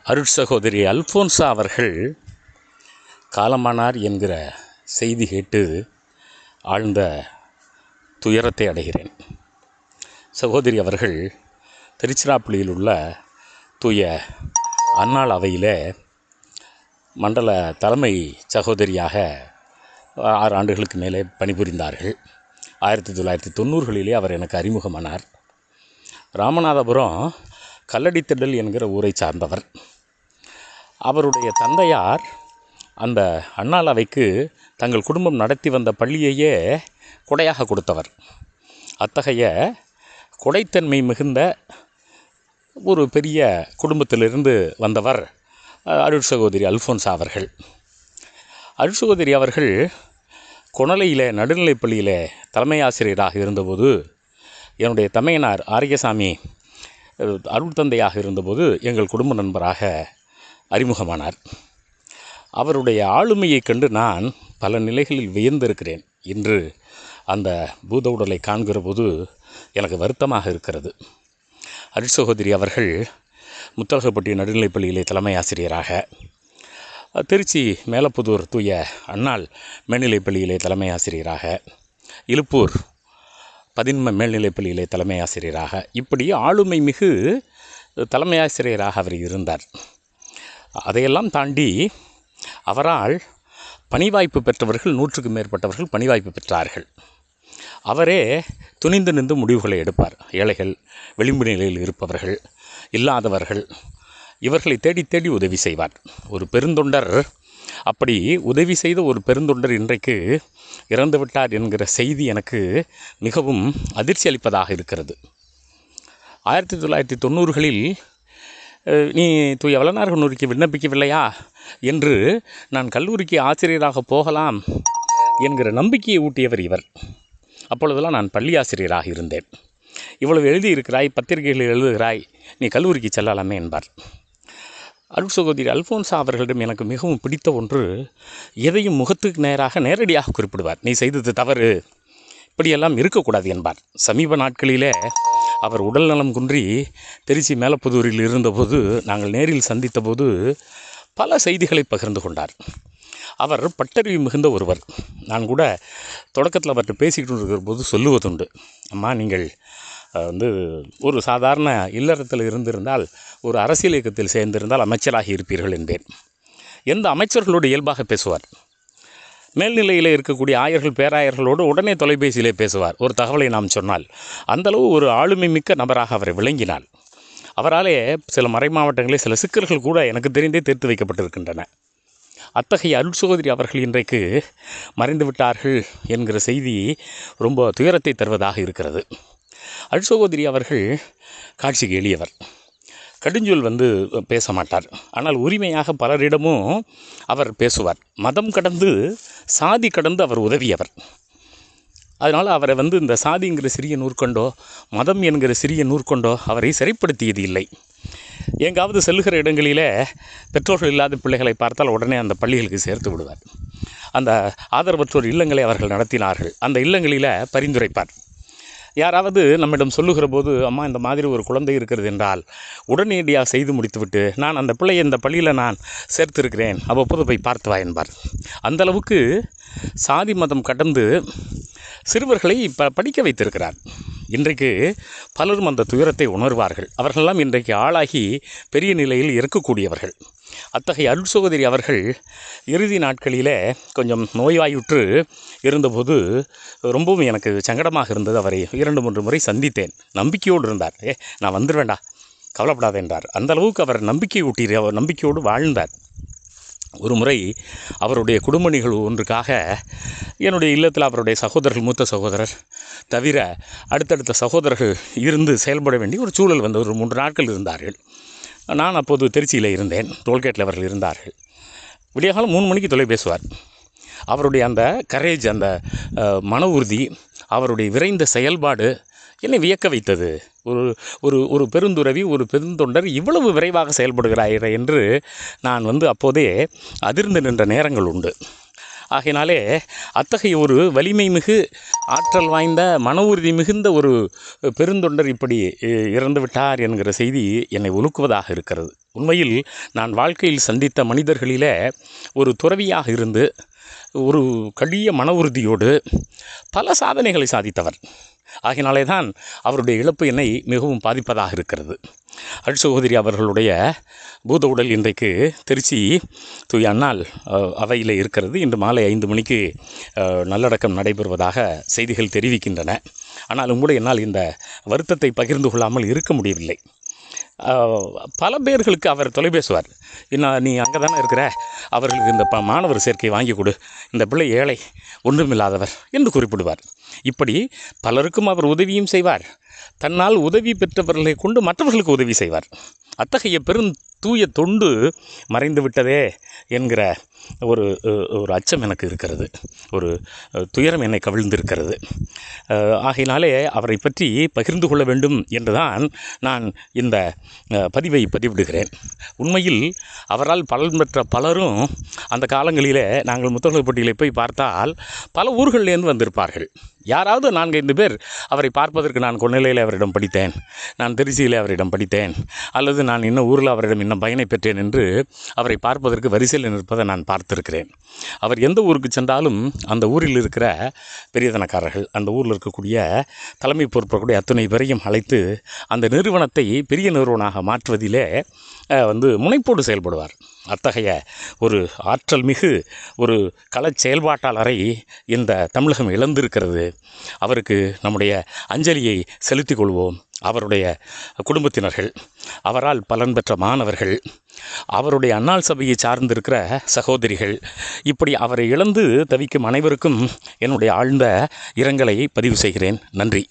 அருட்சகோதரி Alphonsa அவர்கள் காலமானார் என்கிற செய்தி கேட்டு ஆழ்ந்த துயரத்தை அடைகிறேன். சகோதரி அவர்கள் திருச்சிராப்பள்ளியில் உள்ள தூய அன்னாள் அவையில் மண்டல தலைமை சகோதரியாக 6 ஆண்டுகளுக்கு மேலே பணிபுரிந்தார்கள். 1990களிலே அவர் எனக்கு அறிமுகமானார். ராமநாதபுரம் கல்லடித்திடல் என்கிற ஊரை சார்ந்தவர். அவருடைய தந்தையார் அந்த அன்னாள் அவைக்கு தங்கள் குடும்பம் நடத்தி வந்த பள்ளியையே கொடையாக கொடுத்தவர். அத்தகைய கொடைத்தன்மை மிகுந்த ஒரு பெரிய குடும்பத்திலிருந்து வந்தவர் அருட்சகோதரி அல்ஃபோன்சா அவர்கள். அருட்சகோதரி அவர்கள் கொணலையில் நடுநிலைப்பள்ளியில் தலைமை ஆசிரியராக இருந்தபோது என்னுடைய தமையனார் ஆரியசாமி அருள் தந்தையாக இருந்தபோது எங்கள் குடும்ப நண்பராக அறிமுகமானார். அவருடைய ஆளுமையை கண்டு நான் பல நிலைகளில் வியந்திருக்கிறேன். இன்று அந்த பூத உடலை காண்கிற போது எனக்கு வருத்தமாக இருக்கிறது. அருட்சகோதரி அவர்கள் முத்தலகப்பட்டி நடுநிலைப்பள்ளியிலே தலைமை ஆசிரியராக, திருச்சி மேலப்புதூர் தூய அன்னாள் மேல்நிலைப்பள்ளியிலே தலைமை ஆசிரியராக, இலுப்பூர் பதின்ம மேல்நிலைப்பள்ளியிலே தலைமை ஆசிரியராக, இப்படி ஆளுமை மிகு தலைமை ஆசிரியராக அவர் இருந்தார். அதையெல்லாம் தாண்டி அவரால் பணி வாய்ப்பு பெற்றவர்கள் 100க்கு மேற்பட்டவர்கள் பணி வாய்ப்பு பெற்றார்கள். அவரே துணிந்து நின்று முடிவுகளை எடுப்பார். ஏழைகள், விளிம்பு நிலையில் இருப்பவர்கள், இல்லாதவர்கள், இவர்களை தேடி தேடி உதவி செய்வார். ஒரு பெருந்தொண்டர், அப்படி உதவி செய்த ஒரு பெருந்தொண்டர் இன்றைக்கு இறந்துவிட்டார் என்கிற செய்தி எனக்கு மிகவும் அதிர்ச்சி அளிப்பதாக இருக்கிறது. 1990களில் நீ தூய வளனார் கல்லூரிக்கு விண்ணப்பிக்கவில்லையா என்று நான் கல்லூரிக்கு ஆசிரியராக போகலாம் என்கிற நம்பிக்கையை ஊட்டியவர் இவர். அப்பொழுதெல்லாம் நான் பள்ளி ஆசிரியராக இருந்தேன். இவ்வளவு எழுதியிருக்கிறாய், பத்திரிகைகளில் எழுதுகிறாய், நீ கல்லூரிக்கு செல்லலாமே என்பார். அருட்சகோதரி அல்ஃபோன்சா அவர்களிடம் எனக்கு மிகவும் பிடித்த ஒன்று, எதையும் முகத்துக்கு நேராக நேரடியாக குறிப்பிடுவார். நீ செய்தது தவறு, இப்படியெல்லாம் இருக்கக்கூடாது என்பார். சமீப நாட்களிலே அவர் உடல்நலம் குன்றி திருச்சி மேலப்புதூரில் இருந்தபோது நாங்கள் நேரில் சந்தித்த போது பல செய்திகளை பகிர்ந்து கொண்டார். அவர் பட்டறிவு மிகுந்த ஒருவர். நான் கூட தொடக்கத்தில் அவர்கிட்ட பேசிக்கிட்டு இருக்கிற போது சொல்லுவதுண்டு, அம்மா நீங்கள் ஒரு சாதாரண இல்லறத்தில் இருந்திருந்தால், ஒரு அரசியல் இயக்கத்தில் சேர்ந்திருந்தால் அமைச்சராகி இருப்பீர்கள் என்பேன். எந்த அமைச்சர்களோடு இயல்பாக பேசுவார். மேல்நிலையில் இருக்கக்கூடிய ஆயர்கள், பேராயர்களோடு உடனே தொலைபேசியிலே பேசுவார். ஒரு தகவலை நாம் சொன்னால் அந்தளவு ஒரு ஆளுமை மிக்க நபராக அவரை விளங்கினார். அவராலே சில மறை மாவட்டங்களில் சில சிக்கல்கள் கூட எனக்கு தெரிந்தே தீர்த்து வைக்கப்பட்டிருக்கின்றன. அத்தகைய அருட்சகோதரி அவர்கள் இன்றைக்கு மறைந்து விட்டார்கள் என்கிற செய்தி ரொம்ப துயரத்தை தருவதாக இருக்கிறது. அருட்சகோதரி அவர்கள் காட்சிக்கு எளியவர். கடுஞ்சொல் பேச மாட்டார். ஆனால் உரிமையாக பலரிடமும் அவர் பேசுவார். மதம் கடந்து, சாதி கடந்து அவர் உதவியவர். அதனால் அவரை இந்த சாதிங்கிற சிறிய நூற்கொண்டோ, மதம் என்கிற சிறிய நூற்கொண்டோ அவரை சிறைப்படுத்தியது இல்லை. எங்காவது செல்லுகிற இடங்களிலே பெற்றோர்கள் இல்லாத பிள்ளைகளை பார்த்தால் உடனே அந்த பள்ளிகளுக்கு சேர்த்து விடுவார். அந்த ஆதரவற்றோர் இல்லங்களை அவர்கள் நடத்தினார்கள். அந்த இல்லங்களில் பரிந்துரைப்பார். யாராவது நம்மிடம் சொல்லுகிற போது, அம்மா இந்த மாதிரி ஒரு குழந்தை இருக்கிறது என்றால் உடனடியாக செய்து முடித்துவிட்டு, நான் அந்த பிள்ளையை இந்த பள்ளியில் நான் சேர்த்திருக்கிறேன், அவ்வப்போது போய் பார்த்து வா என்பார். அந்தளவுக்கு சாதி மதம் கடந்து சிறுவர்களை படிக்க வைத்திருக்கிறார். இன்றைக்கு பலரும் அந்த துயரத்தை உணர்வார்கள். அவர்களெல்லாம் இன்றைக்கு ஆளாகி பெரிய நிலையில் இருக்கக்கூடியவர்கள். அத்தகைய அருட்சகோதரி அவர்கள் இறுதி நாட்களிலே கொஞ்சம் நோய்வாயுற்று இருந்தபோது ரொம்பவும் எனக்கு சங்கடமாக இருந்தது. அவரை 2-3 முறை சந்தித்தேன். நம்பிக்கையோடு இருந்தார். நான் வந்துடுவேண்டா, கவலைப்படாத என்றார். அந்த அளவுக்கு அவர் நம்பிக்கையோடு வாழ்ந்தார். ஒரு முறை அவருடைய குடும்ப நிகழ்வு ஒன்றுக்காக என்னுடைய இல்லத்தில் அவருடைய சகோதரர்கள், மூத்த சகோதரர் தவிர அடுத்தடுத்த சகோதரர்கள் இருந்து செயல்பட வேண்டிய ஒரு சூழல் ஒரு 3 நாட்கள் இருந்தார்கள். நான் அப்போது திருச்சியில் இருந்தேன். டோல்கேட்டில் அவர்கள் இருந்தார்கள். விடியகாலம் 3 மணிக்கு தொலை பேசுவார். அவருடைய அந்த கரேஜ், அந்த மன உறுதி, அவருடைய விரைந்த செயல்பாடு என்னை வியக்க வைத்தது. ஒரு பெருந்துறவி, ஒரு பெருந்தொண்டர் இவ்வளவு விரைவாக செயல்படுகிறார் என்று நான் அப்போதே அதிர்ந்து நின்ற நேரங்கள் உண்டு. ஆகையினாலே அத்தகைய ஒரு வலிமை மிகு, ஆற்றல் வாய்ந்த, மன உறுதி மிகுந்த ஒரு பெருந்தொண்டர் இப்படி இறந்துவிட்டார் என்கிற செய்தி என்னை உலுக்குவதாக இருக்கிறது. உண்மையில் நான் வாழ்க்கையில் சந்தித்த மனிதர்களிலே ஒரு துறவியாக இருந்து ஒரு கடிய மன உறுதியோடு பல சாதனைகளை சாதித்தவர். ஆகினாலே தான் அவருடைய இழப்பு என்னை மிகவும் பாதிப்பதாக இருக்கிறது. அருட்சகோதரி அவர்களுடைய பூத உடல் இன்றைக்கு திருச்சி தூய அன்னாள் அவையில் இருக்கிறது. இன்று மாலை 5 மணிக்கு நல்லடக்கம் நடைபெறுவதாக செய்திகள் தெரிவிக்கின்றன. ஆனாலும் கூட என்னால் இந்த வருத்தத்தை பகிர்ந்து கொள்ளாமல் இருக்க முடியவில்லை. பல பேர்களுக்கு அவர் தொலைபேசுவார். இன்னும் நீ அங்கே தானே இருக்கிற, அவர்களுக்கு இந்த மாணவர் சேர்க்கை வாங்கி கொடு, இந்த பிள்ளை ஏழை ஒன்றுமில்லாதவர் என்று குறிப்பிடுவார். இப்படி பலருக்கும் அவர் உதவியும் செய்வார். தன்னால் உதவி பெற்றவர்களை கொண்டு மற்றவர்களுக்கு உதவி செய்வார். அத்தகைய தூய தொண்டு மறைந்து விட்டதே என்கிற ஒரு அச்சம் எனக்கு இருக்கிறது. ஒரு துயரம் என்னை கவிழ்ந்திருக்கிறது. ஆகையினாலே அவரை பற்றி பகிர்ந்து கொள்ள வேண்டும் என்றுதான் நான் இந்த பதிவை பதிவிடுகிறேன். உண்மையில் அவரால் பலன் பெற்ற பலரும் அந்த காலங்களிலே நாங்கள் முத்தமிழ் போட்டிகளை போய் பார்த்தால் பல ஊர்களிலேருந்து வந்திருப்பார்கள். யாராவது 4-5 பேர் அவரை பார்ப்பதற்கு நான் கொன்னிலையில் அவரிடம் படித்தேன், நான் திருச்சியில் அவரிடம் படித்தேன், அல்லது நான் இன்னும் ஊரில் அவரிடம் இன்னும் பயனை பெற்றேன் என்று அவரை பார்ப்பதற்கு வரிசையில் நிற்பதை நான் பார்த்திருக்கிறேன். அவர் எந்த ஊருக்கு சென்றாலும் அந்த ஊரில் இருக்கிற பெரியதனக்காரர்கள், அந்த ஊரில் இருக்கக்கூடிய தலைமை பொறுப்பக்கூடிய அத்துணை பேரையும் அழைத்து அந்த நிறுவனத்தை பெரிய நிறுவனமாக மாற்றுவதிலே முனைப்போடு செயல்படுவார். அத்தகைய ஒரு ஆற்றல் மிகு ஒரு களச் செயல்பாட்டாளரை இந்த தமிழகம் இழந்திருக்கிறது. அவருக்கு நம்முடைய அஞ்சலியை செலுத்திக் கொள்வோம். அவருடைய குடும்பத்தினர்கள், அவரால் பலன் பெற்ற மாணவர்கள், அவருடைய அன்னாள் சபையை சார்ந்திருக்கிற சகோதரிகள், இப்படி அவரை இழந்து தவிக்கும் அனைவருக்கும் என்னுடைய ஆழ்ந்த இரங்கலை பதிவு செய்கிறேன். நன்றி.